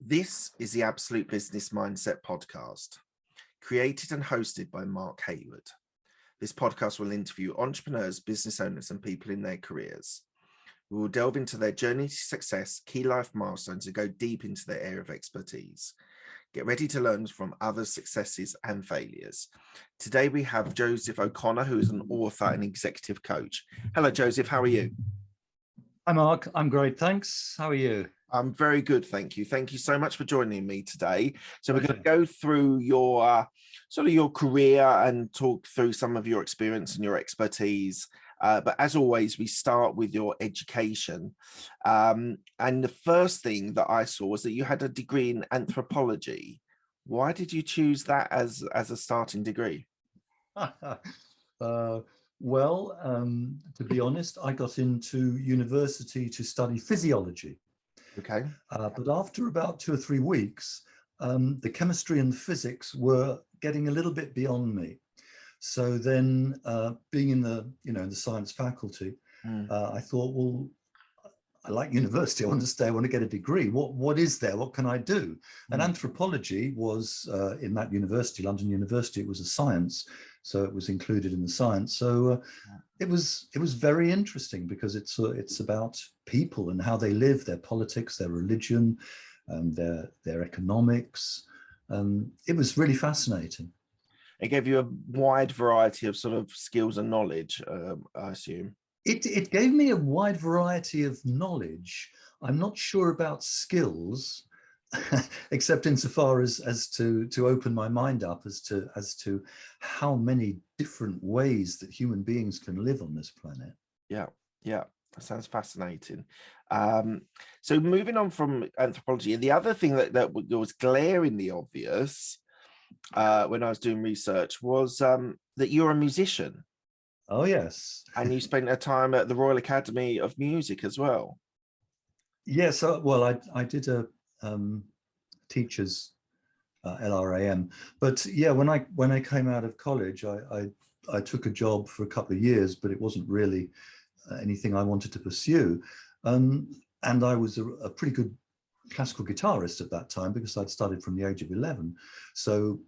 This is the Absolute Business Mindset podcast, created and hosted by Mark Hayward. This podcast will interview entrepreneurs, business owners, and people in their careers. We will delve into their journey to success, key life milestones, and go deep into their area of expertise. Get ready to learn from others' successes and failures. Today, we have Joseph O'Connor, who is an author and executive coach. Hello, Joseph. How are you? Hi, Mark. I'm great. Thanks. How are you? I'm very good, thank you. Thank you so much for joining me today. So we're going to go through your sort of your career and talk through some of your experience and your expertise. But as always, we start with your education. And the first thing that I saw was that you had a degree in anthropology. Why did you choose that as a starting degree? To be honest, I got into university to study physiology. Okay. But after about 2 or 3 weeks, the chemistry and physics were getting a little bit beyond me. So then, being in the science faculty, I thought, well, I like university. I want to stay. I want to get a degree. What is there? What can I do? And anthropology was in that university, London University. It was a science, so it was included in the science. So it was very interesting because it's about people and how they live, their politics, their religion, their economics. It was really fascinating. It gave you a wide variety of sort of skills and knowledge, I assume. It gave me a wide variety of knowledge. I'm not sure about skills, except insofar as to open my mind up as to how many different ways that human beings can live on this planet. Yeah, that sounds fascinating. So moving on from anthropology, the other thing that was glaringly obvious when I was doing research was that you're a musician. Oh, yes. And you spent a time at the Royal Academy of Music as well. Yes, well, I did a teacher's LRAM, but yeah, when I came out of college, I took a job for a couple of years, but it wasn't really anything I wanted to pursue. And I was a pretty good classical guitarist at that time because I'd started from the age of 11. So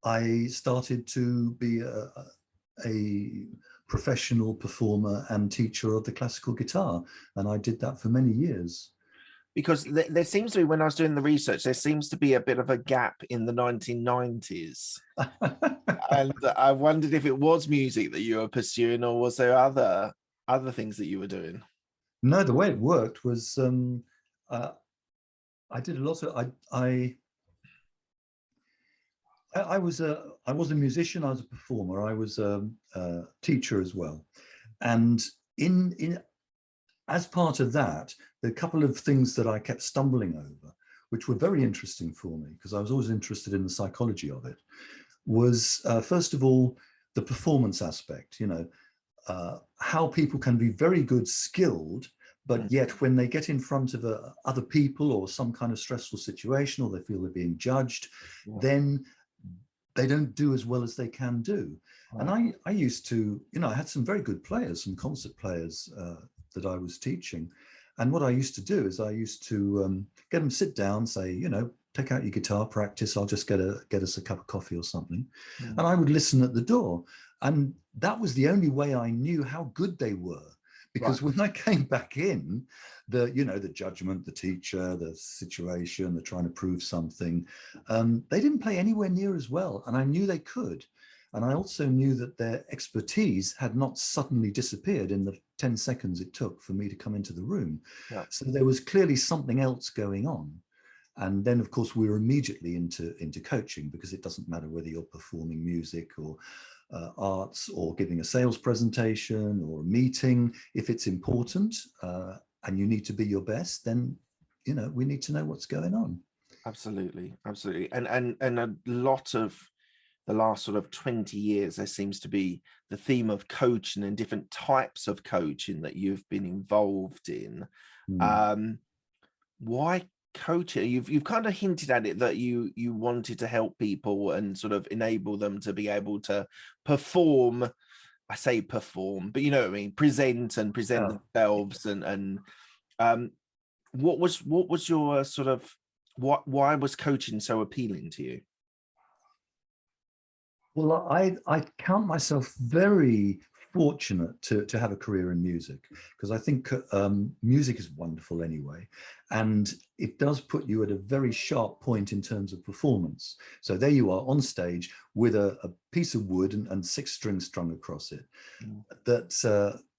I started to be a professional performer and teacher of the classical guitar, and I did that for many years. Because there seems to be, when I was doing the research, there seems to be a bit of a gap in the 1990s. And I wondered if it was music that you were pursuing, or was there other things that you were doing? No, the way it worked was I did a lot of I was a musician, I was a performer, I was a teacher as well. And as part of that, the couple of things that I kept stumbling over, which were very interesting for me, because I was always interested in the psychology of it, was first of all, the performance aspect, how people can be very good, skilled, but yet when they get in front of other people or some kind of stressful situation, or they feel they're being judged, then they don't do as well as they can do. And I used to, I had some very good players, some concert players that I was teaching. And what I used to do is I used to get them sit down, say, take out your guitar, practice. I'll just get us a cup of coffee or something. And I would listen at the door. And that was the only way I knew how good they were. Because when I came back in, the judgment, the teacher, the situation, they're trying to prove something, they didn't play anywhere near as well. And I knew they could. And I also knew that their expertise had not suddenly disappeared in the 10 seconds it took for me to come into the room. Yeah. So there was clearly something else going on. And then, of course, we were immediately into coaching, because it doesn't matter whether you're performing music or arts or giving a sales presentation or a meeting. If it's important and you need to be your best, then, we need to know what's going on. Absolutely. And a lot of the last sort of 20 years, there seems to be the theme of coaching and different types of coaching that you've been involved in. Why coaching? You've kind of hinted at it, that you wanted to help people and sort of enable them to be able to perform. I say perform, but you know what I mean, present themselves. And what was your sort of Why was coaching so appealing to you? Well, I count myself very fortunate to have a career in music, because I think music is wonderful anyway, and it does put you at a very sharp point in terms of performance. So there you are on stage with a piece of wood and 6 strings strung across it, that's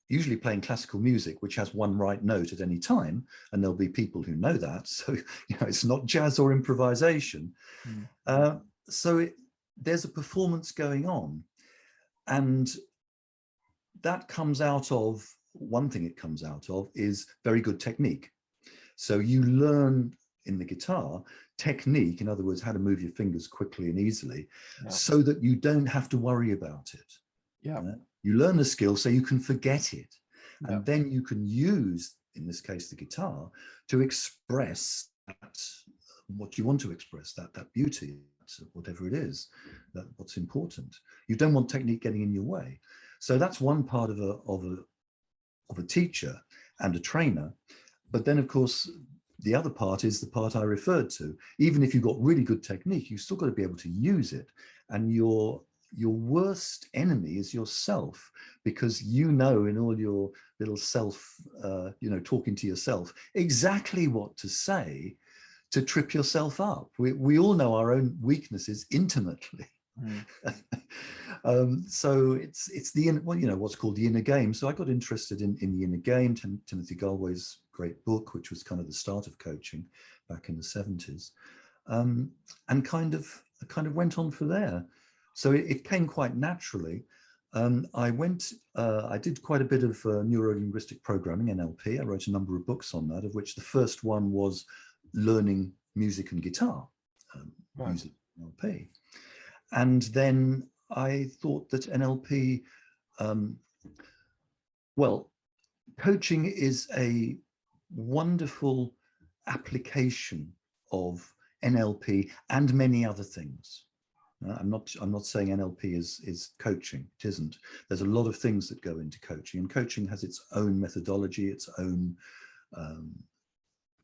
usually playing classical music, which has one right note at any time, and there'll be people who know that. So it's not jazz or improvisation. So there's a performance going on, and that comes out of, one thing it comes out of is very good technique. So you learn in the guitar technique, in other words, how to move your fingers quickly and easily, so that you don't have to worry about it. You learn the skill so you can forget it, and then you can use, in this case, the guitar, to express that, what you want to express, that beauty, whatever it is, that what's important. You don't want technique getting in your way. So that's one part of a teacher and a trainer. But then, of course, the other part is the part I referred to. Even if you've got really good technique, you've still got to be able to use it. And your worst enemy is yourself, because in all your little self, talking to yourself, exactly what to say to trip yourself up. We all know our own weaknesses intimately. So it's the what's called the inner game. So I got interested in the inner game. Timothy Galway's great book, which was kind of the start of coaching back in the 70s, and kind of went on from there. So it came quite naturally. I did quite a bit of neuro-linguistic programming, NLP. I wrote a number of books on that, of which the first one was learning music and guitar, music NLP. And then I thought that NLP, coaching is a wonderful application of NLP and many other things. I'm not saying NLP is coaching. It isn't. There's a lot of things that go into coaching, and coaching has its own methodology, its own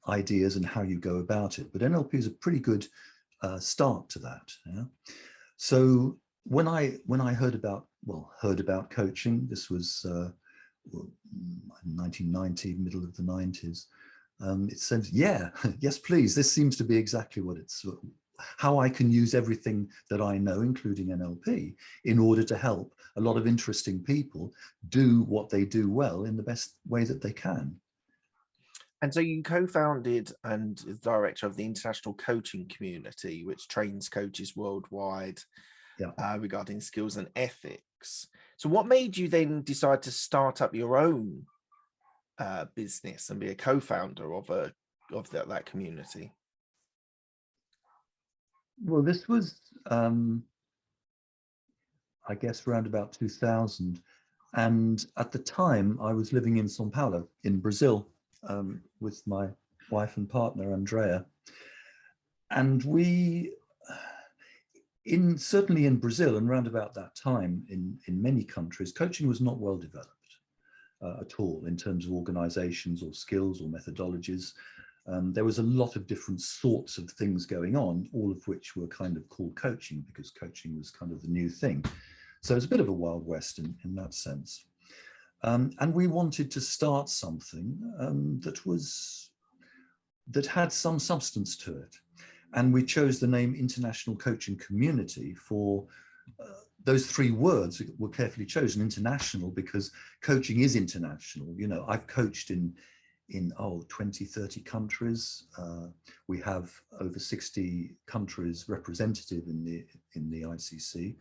ideas and how you go about it. But NLP is a pretty good start to that. So when I heard about coaching, this was 1990, middle of the 90s. It said, yes, please. This seems to be exactly what it's, how I can use everything that I know, including NLP, in order to help a lot of interesting people do what they do well in the best way that they can. And so you co-founded and is director of the International Coaching Community, which trains coaches worldwide regarding skills and ethics. So what made you then decide to start up your own business and be a co-founder of that community? Well, this was, I guess, around about 2000. And at the time, I was living in São Paulo in Brazil with my wife and partner, Andrea. And certainly in Brazil and around about that time, in many countries, coaching was not well developed at all in terms of organizations or skills or methodologies. There was a lot of different sorts of things going on, all of which were kind of called coaching, because coaching was kind of the new thing. So it's a bit of a Wild West in that sense. And we wanted to start something that had some substance to it. And we chose the name International Coaching Community for those 3 words were carefully chosen. International, because coaching is international. I've coached in 20, 30 countries. We have over 60 countries representative in the ICC.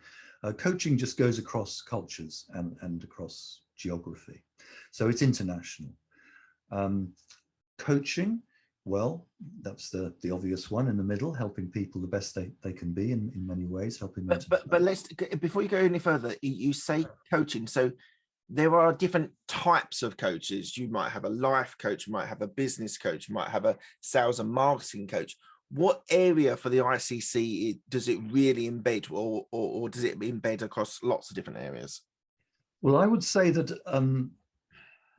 Coaching just goes across cultures and across geography. So it's international. Coaching, well, that's the obvious one in the middle, helping people the best they can be in many ways, helping them. But let's, before you go any further, you say coaching. So there are different types of coaches. You might have a life coach, you might have a business coach, you might have a sales and marketing coach. What area for the ICC does it really embed, or does it embed across lots of different areas? Well, I would say that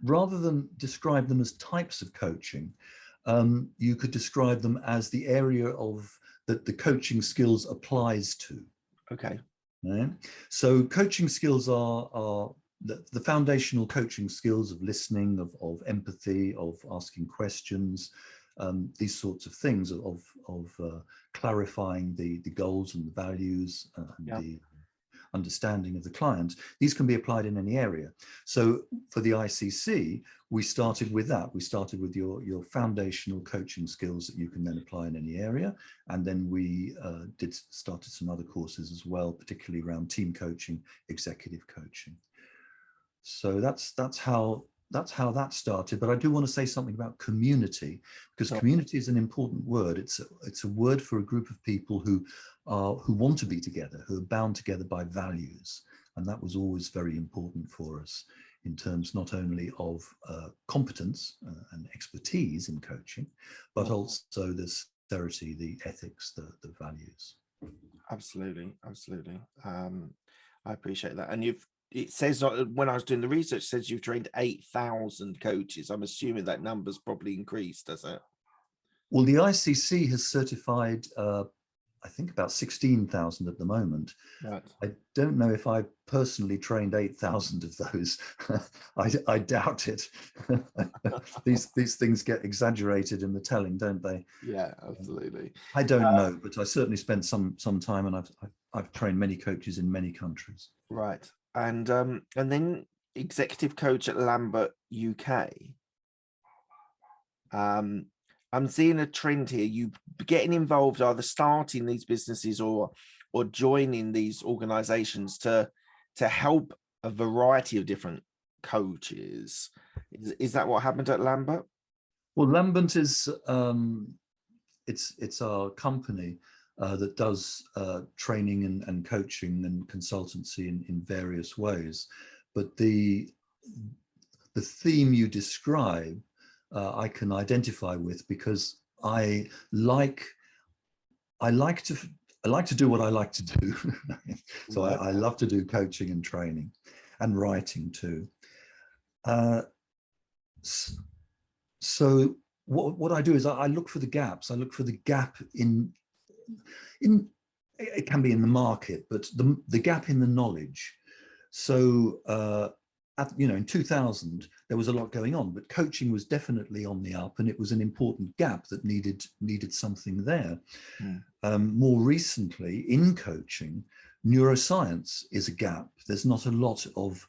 rather than describe them as types of coaching, you could describe them as the area of that the coaching skills applies to. Okay. Right? So coaching skills are the foundational coaching skills of listening, of empathy, of asking questions, these sorts of things, of clarifying the goals and the values and the understanding of the client. These can be applied in any area. So for the ICC, we started with that. We started with your foundational coaching skills that you can then apply in any area. And then we started some other courses as well, particularly around team coaching, executive coaching. So that's how that started. But I do want to say something about community, because community is an important word. It's a word for a group of people who want to be together, who are bound together by values. And that was always very important for us in terms not only of competence and expertise in coaching, but also the sincerity, the ethics, the values. Absolutely, absolutely. I appreciate that. And it says, when I was doing the research, it says you've trained 8,000 coaches. I'm assuming that number's probably increased, does it? Well, the ICC has certified, I think, about 16,000 at the moment. Right. I don't know if I personally trained 8,000 of those. I doubt it. These things get exaggerated in the telling, don't they? Yeah, absolutely. I don't know, but I certainly spent some time, and I've trained many coaches in many countries. Right. And then executive coach at Lambert UK. I'm seeing a trend here. You getting involved, either starting these businesses or joining these organizations to help a variety of different coaches. Is that what happened at Lambert? Well, Lambert is it's our company that does training and coaching and consultancy in various ways. But the theme you describe, I can identify with, because I like to do what I like to do. So I love to do coaching and training and writing too. So what I do is I look for the gaps. I look for the gap in it can be in the market, but the gap in the knowledge. So in 2000 there was a lot going on, but coaching was definitely on the up, and it was an important gap that needed something there. More recently in coaching, neuroscience is a gap. There's not a lot of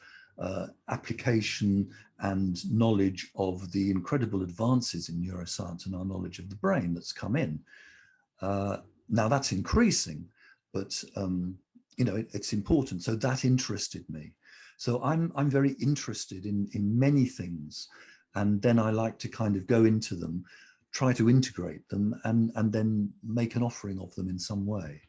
application and knowledge of the incredible advances in neuroscience and our knowledge of the brain that's come in. Now that's increasing, but it's important. So that interested me. So I'm very interested in many things, and then I like to kind of go into them, try to integrate them, and then make an offering of them in some way.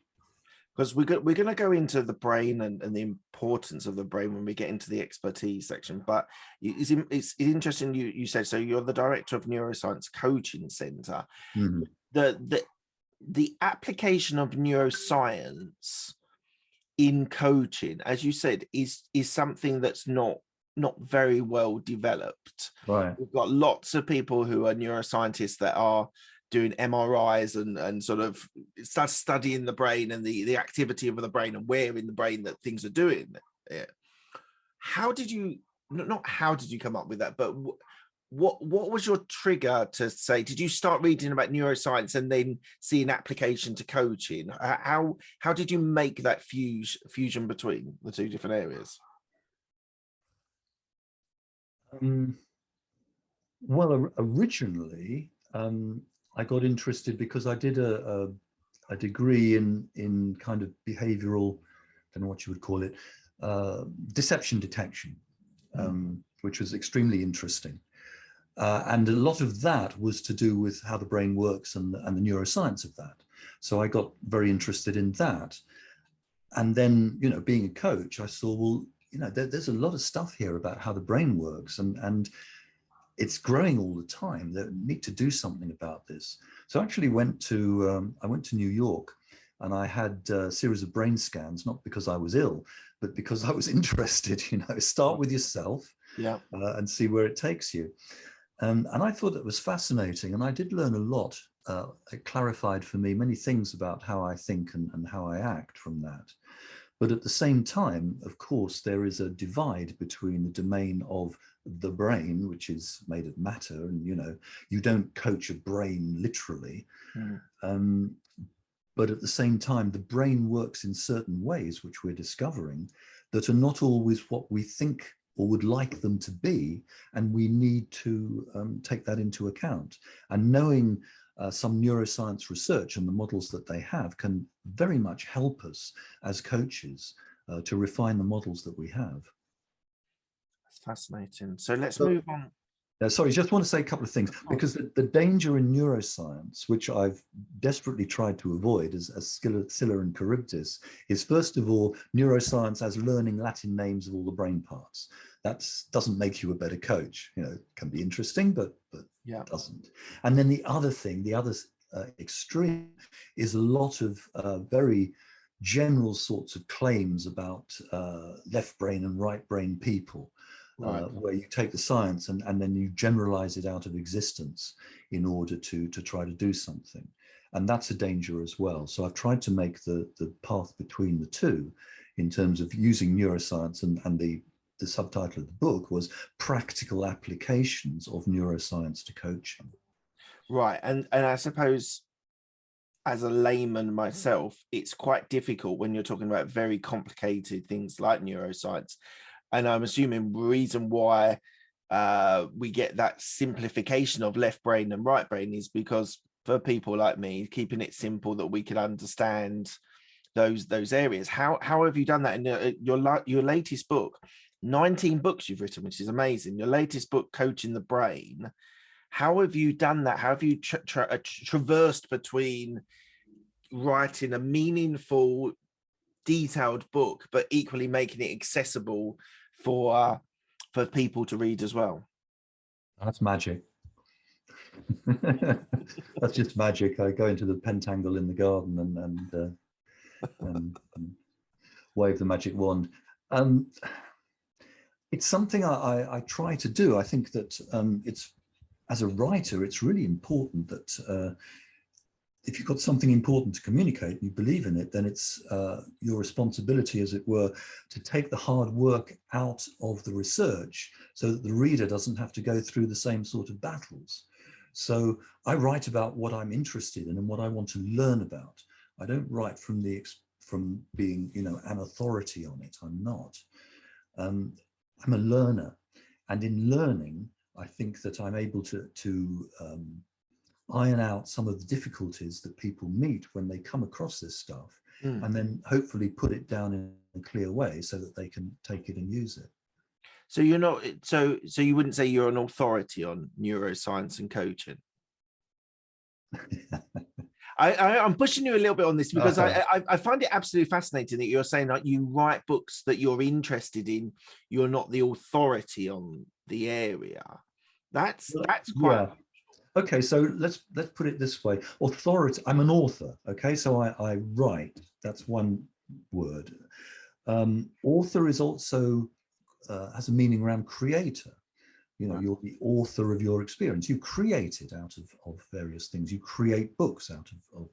Because we're going to go into the brain and the importance of the brain when we get into the expertise section. But it's interesting you said, so you're the director of Neuroscience Coaching Center. Mm-hmm. The application of neuroscience in coaching, as you said, is something that's not very well developed. Right. We've got lots of people who are neuroscientists that are doing MRIs and sort of start studying the brain and the activity of the brain and where in the brain that things are doing. How did you come up with that, but what was your trigger to say, did you start reading about neuroscience and then see an application to coaching? How did you make that fusion between the two different areas? Well, originally, I got interested because I did a degree in kind of behavioral, I don't know what you would call it, deception detection, which was extremely interesting. And a lot of that was to do with how the brain works and the neuroscience of that. So I got very interested in that. And then, being a coach, I saw, well, there's a lot of stuff here about how the brain works, and it's growing all the time. They need to do something about this. So I actually went to New York, and I had a series of brain scans, not because I was ill, but because I was interested. Start with yourself, and see where it takes you. And I thought it was fascinating, and I did learn a lot. It clarified for me many things about how I think and how I act from that. But at the same time, of course, there is a divide between the domain of the brain, which is made of matter, and you don't coach a brain literally. But at the same time, the brain works in certain ways, which we're discovering, that are not always what we think or would like them to be. And we need to take that into account. And knowing some neuroscience research and the models that they have can very much help us as coaches to refine the models that we have. That's fascinating. So let's move on. Sorry, just want to say a couple of things, because the danger in neuroscience, which I've desperately tried to avoid as Scylla and Charybdis, is first of all, neuroscience as learning Latin names of all the brain parts. That doesn't make you a better coach. It can be interesting, but yeah, it doesn't. And then the other thing, the other extreme, is a lot of very general sorts of claims about left brain and right brain people. Right. Where you take the science and then you generalize it out of existence in order to try to do something. And that's a danger as well. So I've tried to make the path between the two in terms of using neuroscience, and the subtitle of the book was Practical Applications of Neuroscience to Coaching. Right. And I suppose as a layman myself, it's quite difficult when you're talking about very complicated things like neuroscience. And I'm assuming the reason why we get that simplification of left brain and right brain is because for people like me, keeping it simple that we can understand those areas. How have you done that in your latest book? 19 books you've written, which is amazing. Your latest book, Coaching the Brain. How have you done that? How have you traversed between writing a meaningful, detailed book, but equally making it accessible for people to read as well? That's magic. That's just magic. I go into the pentangle in the garden and wave the magic wand. It's something I try to do. I think that it's, as a writer, it's really important that if you've got something important to communicate and you believe in it, then it's your responsibility, as it were, to take the hard work out of the research so that the reader doesn't have to go through the same sort of battles. So I write about what I'm interested in and what I want to learn about. I don't write from being, an authority on it. I'm not. I'm a learner, and in learning, I think that I'm able to iron out some of the difficulties that people meet when they come across this stuff, and then hopefully put it down in a clear way so that they can take it and use it. So you're not, so you wouldn't say you're an authority on neuroscience and coaching? I'm pushing you a little bit on this because I find it absolutely fascinating that you're saying that you write books that you're interested in. You're not the authority on the area. That's quite. Yeah. Okay, so let's put it this way. Authority. I'm an author. Okay, so I write. That's one word. Author is also has a meaning around creator. You're the author of your experience. You create it out of various things. You create books out of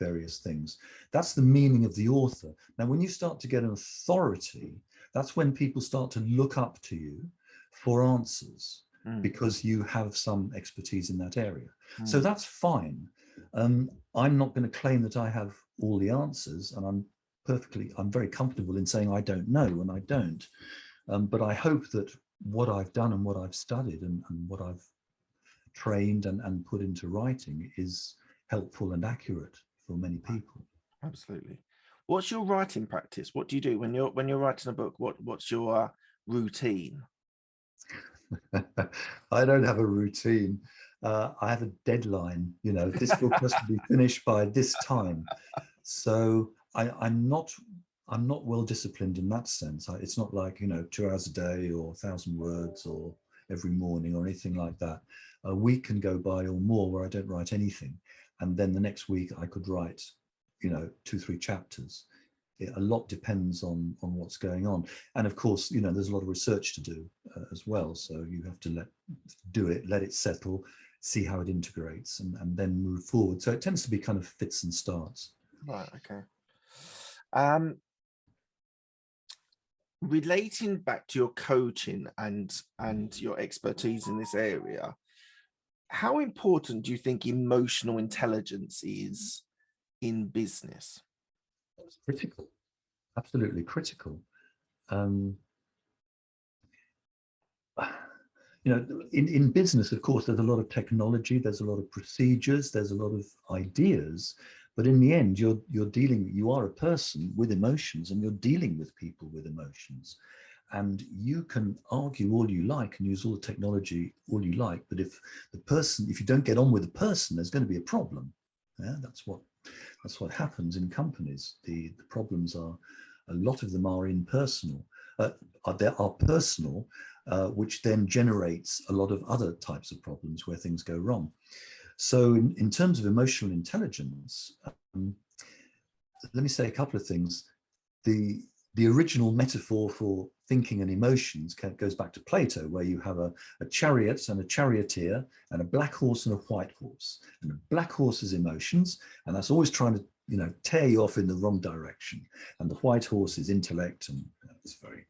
various things. That's the meaning of the author. Now, when you start to get an authority, that's when people start to look up to you for answers, because you have some expertise in that area. So that's fine. I'm not going to claim that I have all the answers, and I'm very comfortable in saying I don't know, and I don't. But I hope that what I've done and what I've studied and what I've trained and put into writing is helpful and accurate for many people. Absolutely. What's your writing practice? What do you do when you're writing a book? What's your routine? I don't have a routine. I have a deadline. This book has to be finished by this time. So I'm not well disciplined in that sense. It's not like 2 hours a day or 1,000 words or every morning or anything like that. A week can go by or more where I don't write anything, and then the next week I could write 2-3 chapters. a lot depends on what's going on. And of course, there's a lot of research to do as well. So you have to let it settle, see how it integrates, and then move forward. So it tends to be kind of fits and starts. Right. Okay. Relating back to your coaching and your expertise in this area, how important do you think emotional intelligence is in business? It's critical, absolutely critical. In business, of course, there's a lot of technology, there's a lot of procedures, there's a lot of ideas, but in the end, you are a person with emotions, and you're dealing with people with emotions. And you can argue all you like and use all the technology all you like, but if you don't get on with the person, there's going to be a problem. Yeah, that's what happens in companies. The problems a lot of them are impersonal. They are personal, which then generates a lot of other types of problems where things go wrong. So in terms of emotional intelligence, let me say a couple of things. The original metaphor for thinking and emotions goes back to Plato, where you have a chariot and a charioteer and a black horse and a white horse. And the black horse is emotions, and that's always trying to tear you off in the wrong direction. And the white horse is intellect, and it's very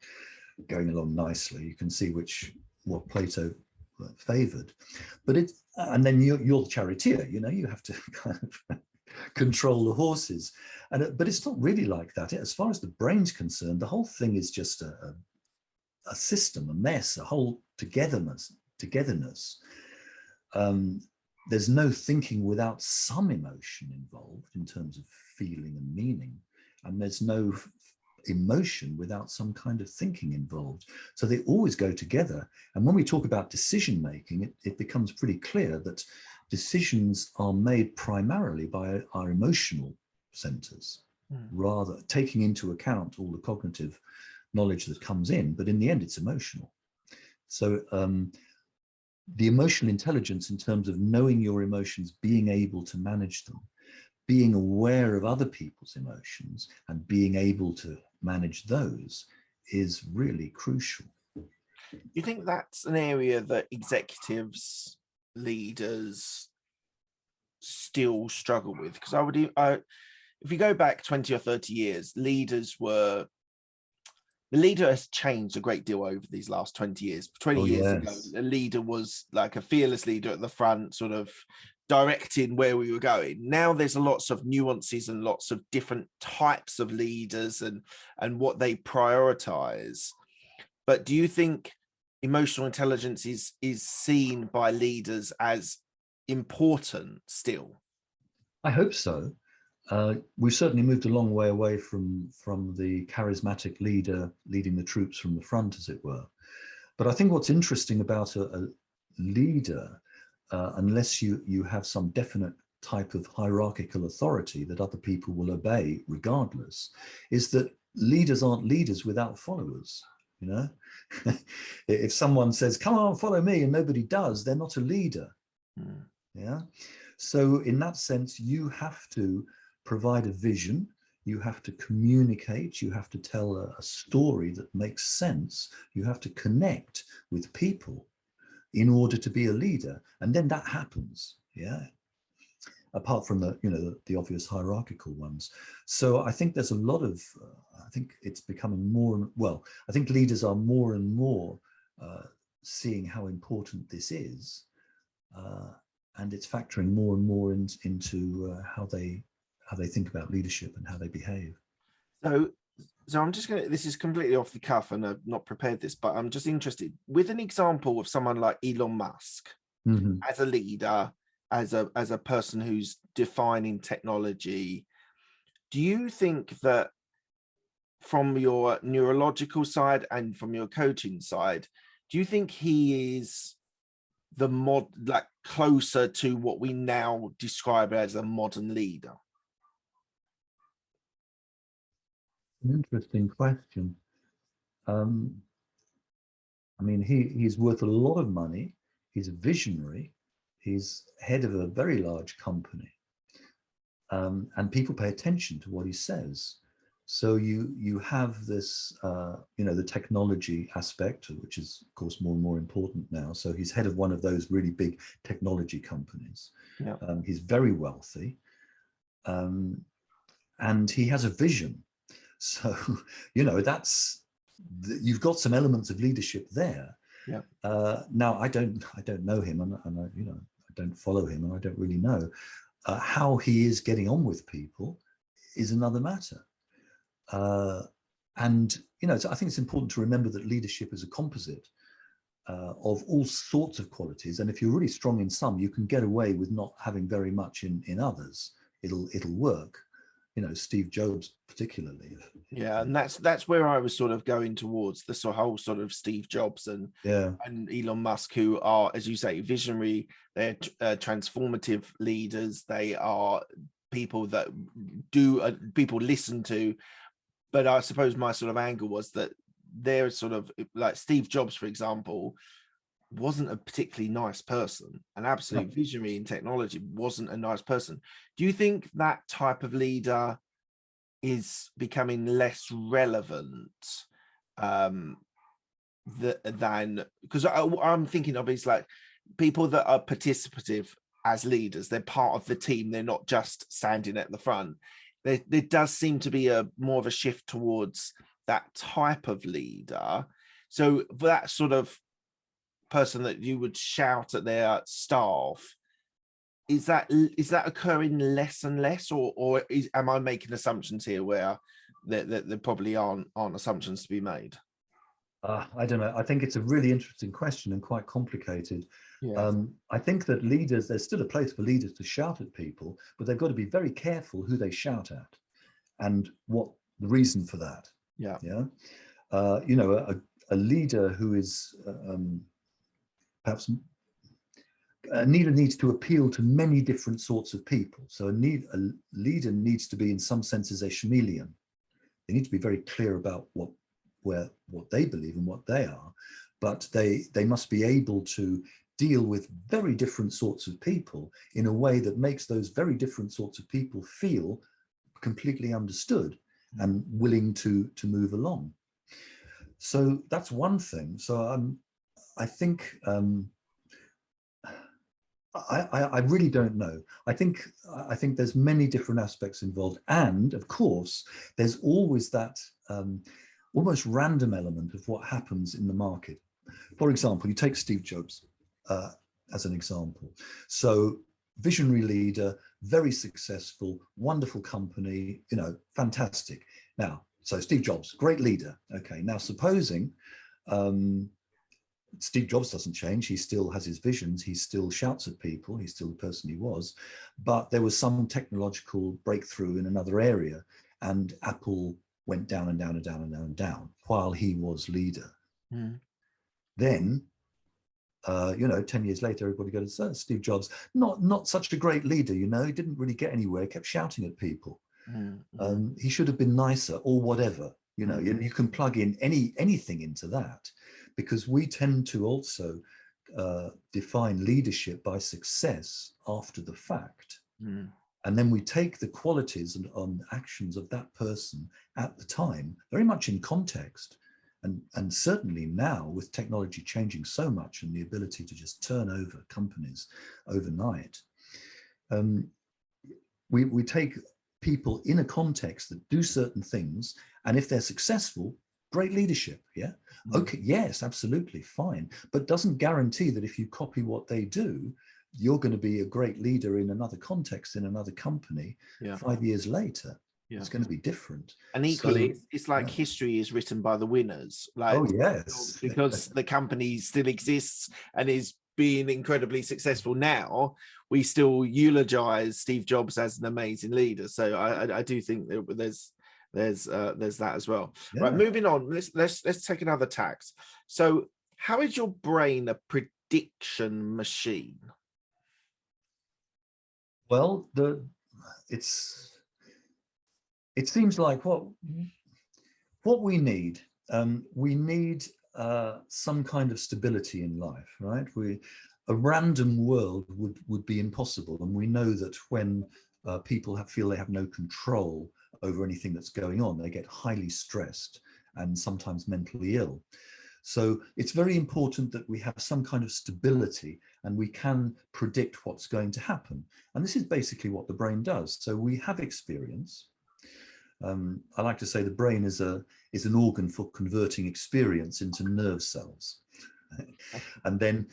going along nicely. You can see what Plato favored. But and then you're the charioteer, you have to kind of control the horses. But it's not really like that. As far as the brain's concerned, the whole thing is just a system, a mess, a whole togetherness. There's no thinking without some emotion involved in terms of feeling and meaning. And there's no emotion without some kind of thinking involved. So they always go together. And when we talk about decision making, it becomes pretty clear that decisions are made primarily by our emotional centers, rather taking into account all the cognitive knowledge that comes in, but in the end it's emotional. So the emotional intelligence in terms of knowing your emotions, being able to manage them, being aware of other people's emotions and being able to manage those is really crucial. You think that's an area that executives, leaders still struggle with? Because if you go back 20 or 30 years, the leader has changed a great deal over these last 20 years. 20 years ago, a leader was like a fearless leader at the front, sort of directing where we were going. Now there's lots of nuances and lots of different types of leaders and what they prioritize. But do you think emotional intelligence is seen by leaders as important still? I hope so. We've certainly moved a long way away from the charismatic leader leading the troops from the front, as it were. But I think what's interesting about a leader, unless you have some definite type of hierarchical authority that other people will obey regardless, is that leaders aren't leaders without followers. If someone says, come on, follow me, and nobody does, they're not a leader. Yeah. So in that sense, you have to provide a vision, you have to communicate, you have to tell a story that makes sense, you have to connect with people in order to be a leader. And then that happens, apart from the obvious hierarchical ones. So I think there's a lot of, I think it's becoming more, I think leaders are more and more seeing how important this is. And it's factoring more and more into how they think about leadership and how they behave. So I'm just going to, this is completely off the cuff and I've not prepared this, but I'm just interested with an example of someone like Elon Musk as a leader, as a person who's defining technology. Do you think that from your neurological side and from your coaching side, do you think he is closer to what we now describe as a modern leader? An interesting question. I mean, he's worth a lot of money. He's a visionary. He's head of a very large company. And people pay attention to what he says. So you have this, the technology aspect, which is of course more and more important now. So he's head of one of those really big technology companies. Yeah. He's very wealthy, and he has a vision. So you've got some elements of leadership there. Yeah. Now I don't know him, and I don't follow him, and I don't really know how he is getting on with people is another matter. And I think it's important to remember that leadership is a composite of all sorts of qualities, and if you're really strong in some, you can get away with not having very much in others. It'll work. Steve Jobs particularly. Yeah, and that's where I was sort of going towards, the whole sort of Steve Jobs and Elon Musk, who are, as you say, visionary. They're transformative leaders. They are people that people listen to. But I suppose my sort of angle was that they're sort of like Steve Jobs, for example, wasn't a particularly nice person. An absolute visionary in technology, wasn't a nice person. Do you think that type of leader is becoming less relevant than, because I'm thinking of is like people that are participative as leaders? They're part of the team. They're not just standing at the front. There does seem to be a more of a shift towards that type of leader. So for that sort of person that you would shout at their staff, is that occurring less and less, or am I making assumptions here where there probably aren't assumptions to be made? I don't know. I think it's a really interesting question and quite complicated. Yeah. I think that leaders, there's still a place for leaders to shout at people, but they've got to be very careful who they shout at and what the reason for that. Yeah. Yeah. A leader who is perhaps a leader needs to appeal to many different sorts of people. So a leader needs to be, in some senses, a chameleon. They need to be very clear about what they believe and what they are, but they must be able to deal with very different sorts of people in a way that makes those very different sorts of people feel completely understood and willing to move along. So that's one thing. So I think I really don't know. I think there's many different aspects involved, and of course, there's always that almost random element of what happens in the market. For example, you take Steve Jobs as an example. So, visionary leader, very successful, wonderful company, fantastic. Now, so Steve Jobs, great leader. Okay, now supposing Steve Jobs doesn't change. He still has his visions. He still shouts at people. He's still the person he was. But there was some technological breakthrough in another area, and Apple went down and down and down and down and down while he was leader. Then, 10 years later, everybody goes, Steve Jobs, not such a great leader, he didn't really get anywhere, he kept shouting at people. He should have been nicer or whatever, you can plug in anything into that, because we tend to also define leadership by success after the fact. And then we take the qualities and actions of that person at the time, very much in context. And certainly now, with technology changing so much and the ability to just turn over companies overnight, we take people in a context that do certain things, and if they're successful, great leadership. Yeah. Okay. Yes, absolutely fine. But doesn't guarantee that if you copy what they do, you're going to be a great leader in another context, in another company 5 years later. It's going to be different. And equally, it's like history is written by the winners. Like, oh, yes. Because the company still exists and is being incredibly successful now, we still eulogize Steve Jobs as an amazing leader. So I do think that there's that as well. Right, moving on. Let's take another tack. So, how is your brain a prediction machine? Well, it seems like what we need. We need some kind of stability in life, right? A random world would be impossible, and we know that when people feel they have no control over anything that's going on. They get highly stressed and sometimes mentally ill. So it's very important that we have some kind of stability and we can predict what's going to happen. And this is basically what the brain does. So we have experience. I like to say the brain is an organ for converting experience into nerve cells. And then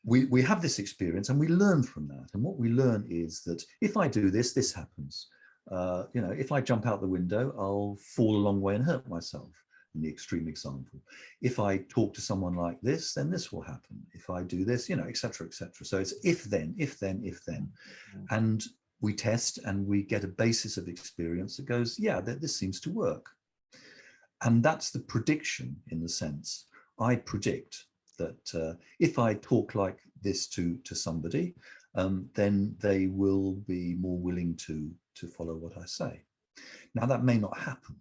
we have this experience and we learn from that. And what we learn is that if I do this, this happens. If I jump out the window, I'll fall a long way and hurt myself, in the extreme example. If I talk to someone like this, then this will happen. If I do this, et cetera, et cetera. So it's if then, if then, if then. And we test and we get a basis of experience that goes, yeah, this seems to work. And that's the prediction in the sense. I predict that if I talk like this to somebody, then they will be more willing to follow what I say. Now, that may not happen,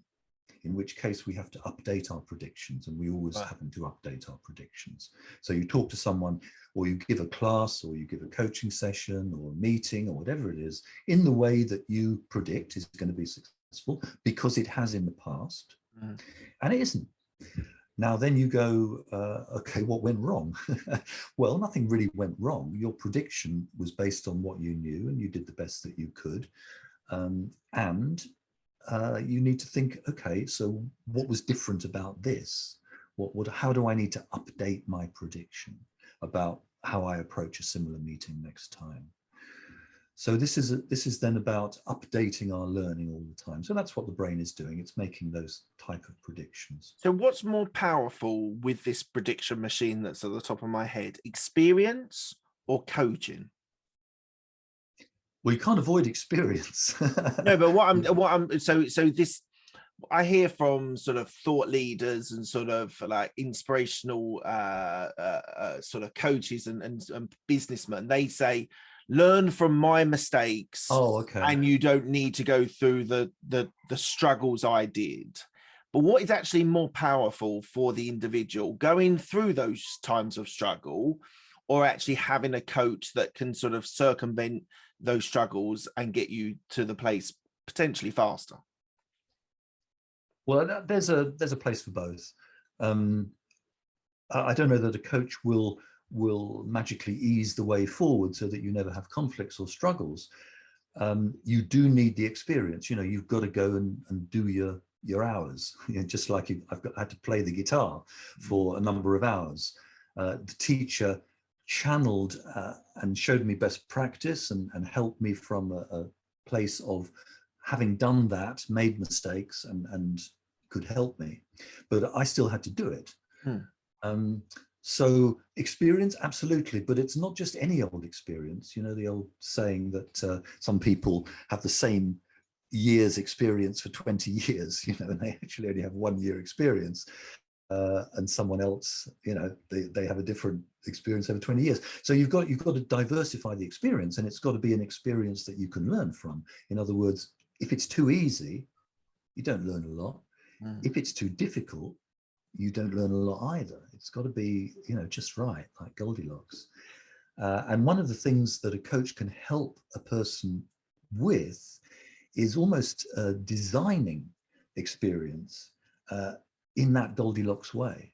in which case we have to update our predictions, and we always happen to update our predictions. So you talk to someone, or you give a class, or you give a coaching session or a meeting or whatever it is, in the way that you predict is going to be successful because it has in the past, and it isn't. Now, then you go, okay, what went wrong? Well, nothing really went wrong. Your prediction was based on what you knew, and you did the best that you could. And you need to think, okay, so what was different about this? How do I need to update my prediction about how I approach a similar meeting next time? So this is then about updating our learning all the time. So that's what the brain is doing. It's making those type of predictions. So what's more powerful with this prediction machine that's at the top of my head, experience or coaching? Well, you can't avoid experience. No, but so this, I hear from sort of thought leaders and sort of like inspirational sort of coaches and businessmen. They say, learn from my mistakes. Oh, okay. And you don't need to go through the struggles I did. But what is actually more powerful for the individual, going through those times of struggle, or actually having a coach that can sort of circumvent those struggles and get you to the place potentially faster? Well, there's a place for both. I don't know that a coach will magically ease the way forward so that you never have conflicts or struggles. You do need the experience. You've got to go and do your hours. Just like I've had to play the guitar for a number of hours. The teacher channeled and showed me best practice and helped me from a place of having done that, made mistakes and could help me, but I still had to do it. So experience, absolutely, but it's not just any old experience. The old saying that some people have the same year's experience for 20 years, and they actually only have 1 year experience. And someone else, they have a different experience over 20 years. So you've got to diversify the experience, and it's got to be an experience that you can learn from. In other words, if it's too easy, you don't learn a lot. If it's too difficult, you don't learn a lot either. It's got to be, just right, like Goldilocks. And one of the things that a coach can help a person with is almost designing experience in that Goldilocks way.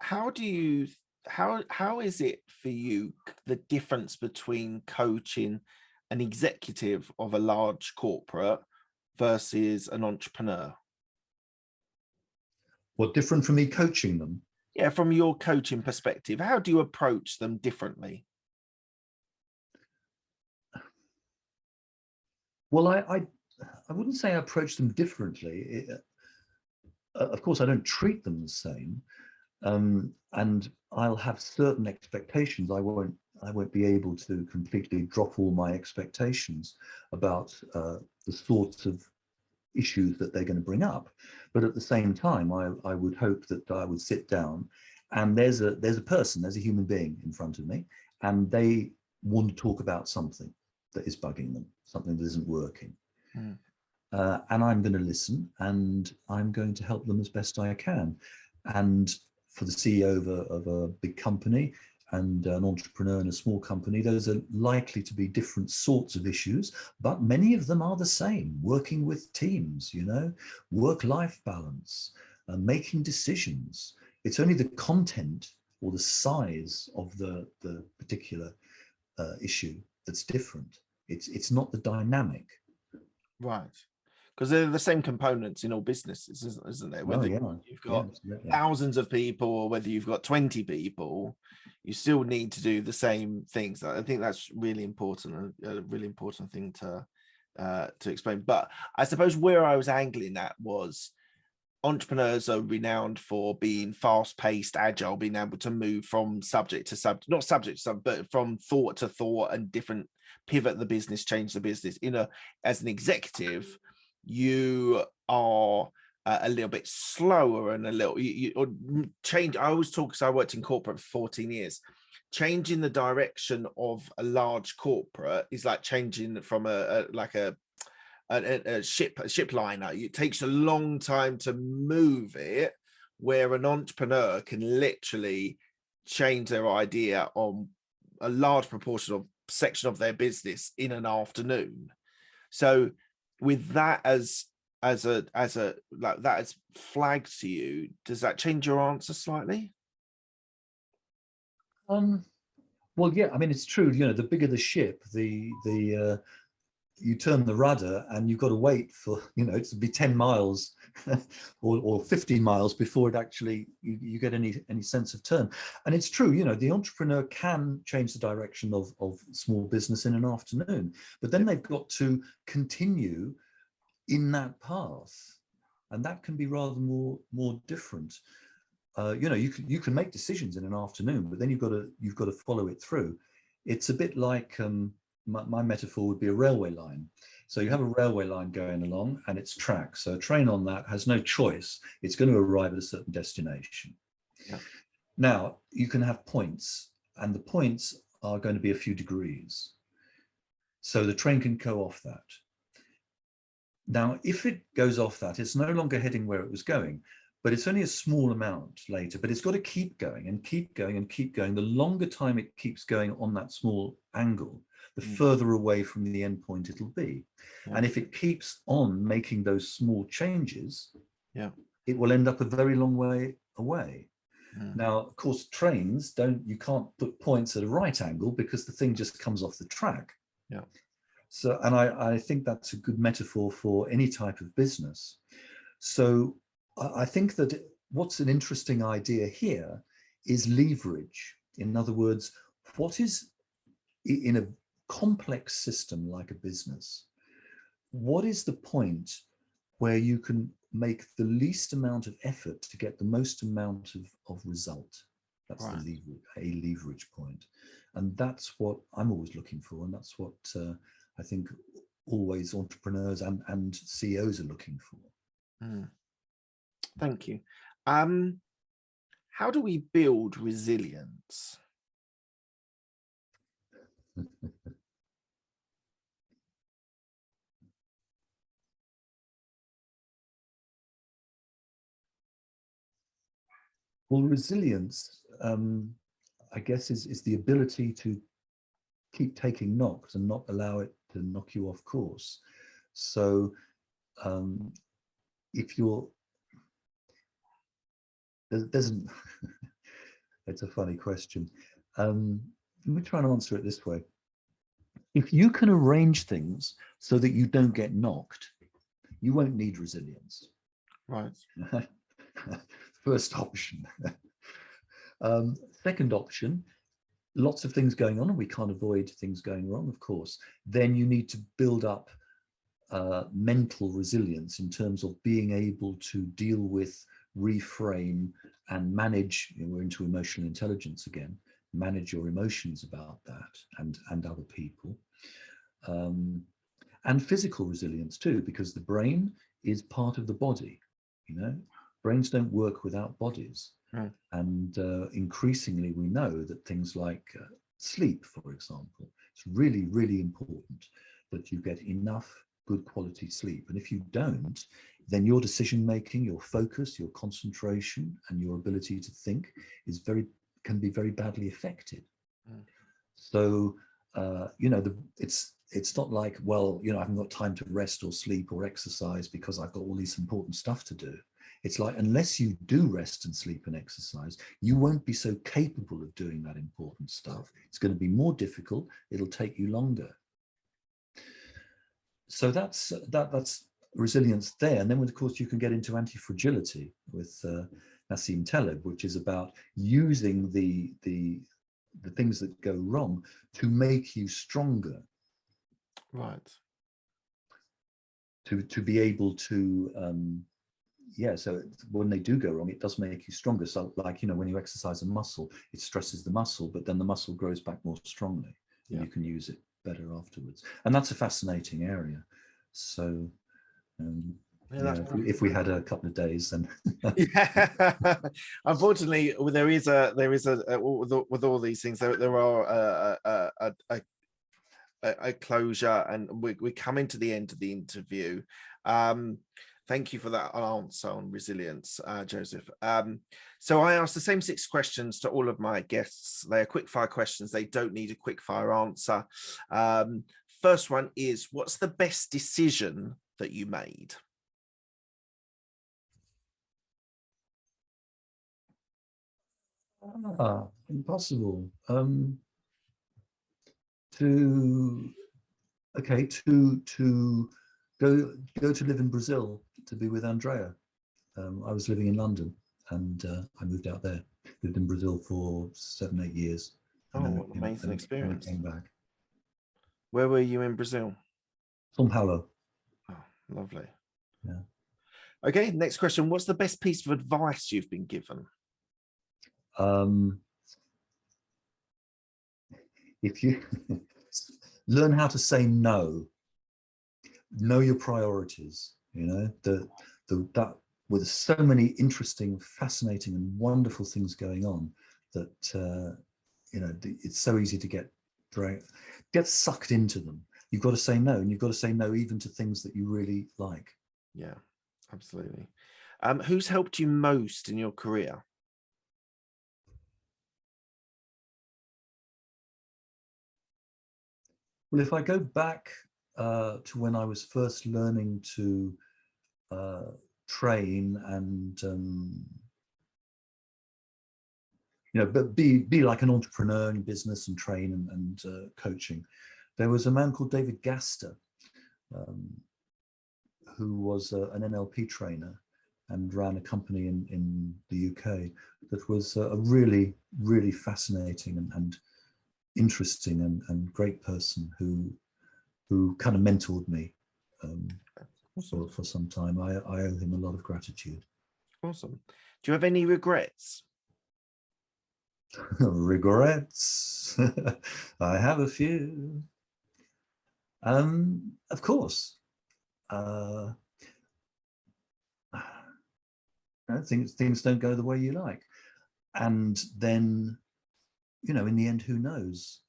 How is it for you, the difference between coaching an executive of a large corporate versus an entrepreneur? What, different from me coaching them? Yeah, from your coaching perspective, how do you approach them differently? Well, I wouldn't say I approach them differently. Of course, I don't treat them the same, and I'll have certain expectations. I won't be able to completely drop all my expectations about the sorts of issues that they're going to bring up. But at the same time, I would hope that I would sit down and there's a person, there's a human being in front of me, and they want to talk about something that is bugging them, something that isn't working. And I'm going to listen, and I'm going to help them as best I can. And for the CEO of a big company, and an entrepreneur in a small company, those are likely to be different sorts of issues, but many of them are the same. Working with teams, work-life balance, making decisions. It's only the content or the size of the particular issue that's different. It's not the dynamic. Right. Because they're the same components in all businesses, isn't there? Whether you've got thousands of people or whether you've got 20 people, you still need to do the same things. I think that's really important, a really important thing to explain. But I suppose where I was angling at was entrepreneurs are renowned for being fast-paced, agile, being able to move from subject to subject, not subject to subject, but from thought to thought and different, pivot the business, change the business. As an executive, you are a little bit slower and a little or change. I always talk, because I worked in corporate for 14 years. Changing the direction of a large corporate is like changing from a ship liner. It takes a long time to move it, where an entrepreneur can literally change their idea on a large proportion of section of their business in an afternoon. So with that as like that as flagged to you, does that change your answer slightly? Well, yeah, I mean, it's true. The bigger the ship, the you turn the rudder, and you've got to wait for to be 10 miles or 15 miles before it actually you get any sense of turn. And it's true, the entrepreneur can change the direction of small business in an afternoon, but then they've got to continue in that path, and that can be rather more different. You can make decisions in an afternoon, but then you've got to follow it through. It's a bit like my metaphor would be a railway line. So you have a railway line going along, and it's track. So a train on that has no choice. It's going to arrive at a certain destination. Yeah. Now you can have points, and the points are going to be a few degrees. So the train can go off that. Now, if it goes off that, it's no longer heading where it was going, but it's only a small amount later, but it's got to keep going and keep going and keep going. The longer time it keeps going on that small angle, the further away from the end point it'll be. And if it keeps on making those small changes, it will end up a very long way away. Now, of course, trains you can't put points at a right angle, because the thing just comes off the track. So, and I think that's a good metaphor for any type of business. So I think that what's an interesting idea here is leverage. In other words, what is in a complex system like a business, what is the point where you can make the least amount of effort to get the most amount of result? That's a leverage point. And that's what I'm always looking for. And that's what I think always entrepreneurs and CEOs are looking for. Thank you. How do we build resilience? Well, resilience, I guess, is the ability to keep taking knocks and not allow it to knock you off course. So if you're, there's it's a funny question. Let me try and answer it this way. If you can arrange things so that you don't get knocked, you won't need resilience. Right. First option. Second option, lots of things going on and we can't avoid things going wrong, of course. Then you need to build up mental resilience in terms of being able to deal with, reframe and manage, we're into emotional intelligence again, manage your emotions about that and other people. And physical resilience too, because the brain is part of the body, brains don't work without bodies. Right. And increasingly we know that things like sleep, for example, it's really, really important that you get enough good quality sleep. And if you don't, then your decision making, your focus, your concentration, and your ability to think can be very badly affected. Mm. So, it's not like, well, I haven't got time to rest or sleep or exercise because I've got all this important stuff to do. It's like, unless you do rest and sleep and exercise, you won't be so capable of doing that important stuff. It's going to be more difficult. It'll take you longer. So that's resilience there. And then, of course, you can get into anti-fragility with Nassim Taleb, which is about using the things that go wrong to make you stronger. Right. To be able to, so when they do go wrong, it does make you stronger. So like, when you exercise a muscle, it stresses the muscle, but then the muscle grows back more strongly, and you can use it better afterwards. And that's a fascinating area. So if we had a couple of days, then yeah. Unfortunately, there is a with all these things, there are a closure, and we're coming to the end of the interview. Thank you for that answer on resilience, Joseph. So I asked the same 6 questions to all of my guests. They are quick-fire questions. They don't need a quick-fire answer. First one is, what's the best decision that you made? Impossible. To go to live in Brazil, to be with Andrea. I was living in London, and I moved out there. Lived in Brazil for 7-8 years. Oh, what an amazing experience! Came back. Where were you in Brazil? São Paulo. Oh, lovely. Yeah. Okay, next question. What's the best piece of advice you've been given? If you learn how to say no, know your priorities, that with so many interesting, fascinating and wonderful things going on, that it's so easy to get sucked into them. You've got to say no, and you've got to say no even to things that you really like. Yeah, absolutely. Who's helped you most in your career? Well, if I go back to when I was first learning to train and but be like an entrepreneur in business and train and coaching, there was a man called David Gaster, who was an NLP trainer and ran a company in the UK that was a really, really fascinating and interesting and great person who kind of mentored me for some time. I owe him a lot of gratitude. Awesome. Do you have any regrets? Regrets? I have a few. Of course. Things don't go the way you like, and then in the end, who knows?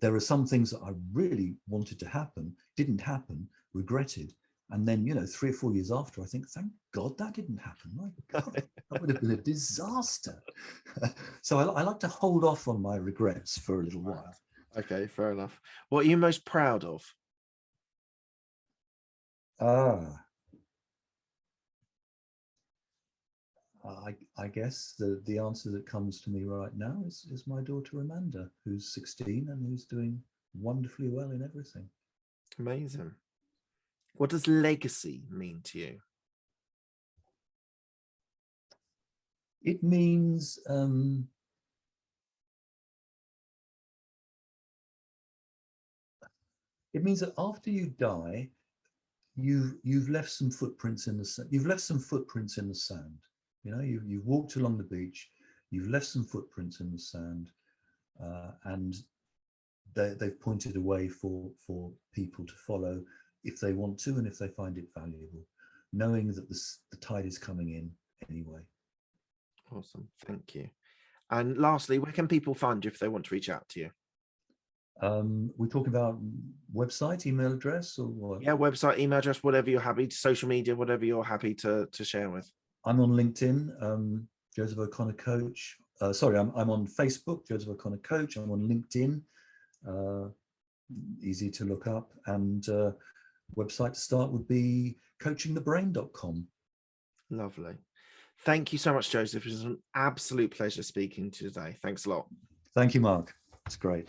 There are some things that I really wanted to happen, didn't happen, regretted, and then 3 or 4 years after, I think, thank God that didn't happen. My God, that would have been a disaster. So I like to hold off on my regrets for a little while. Okay, fair enough. What are you most proud of? I guess the answer that comes to me right now is my daughter Amanda, who's 16 and who's doing wonderfully well in everything. Amazing. What does legacy mean to you? It means that after you die, you've left some footprints in the you've left some footprints in the sand. You've walked along the beach, you've left some footprints in the sand, and they've pointed a way for people to follow if they want to and if they find it valuable, knowing that the tide is coming in anyway. Awesome, thank you. And lastly, where can people find you if they want to reach out to you? We're talking about website, email address, or what? Yeah, website, email address, whatever you're happy, social media, whatever you're happy to share with. I'm on LinkedIn, Joseph O'Connor Coach. I'm on Facebook, Joseph O'Connor Coach. I'm on LinkedIn, easy to look up. And website to start would be coachingthebrain.com. Lovely. Thank you so much, Joseph. It was an absolute pleasure speaking to you today. Thanks a lot. Thank you, Mark. It's great.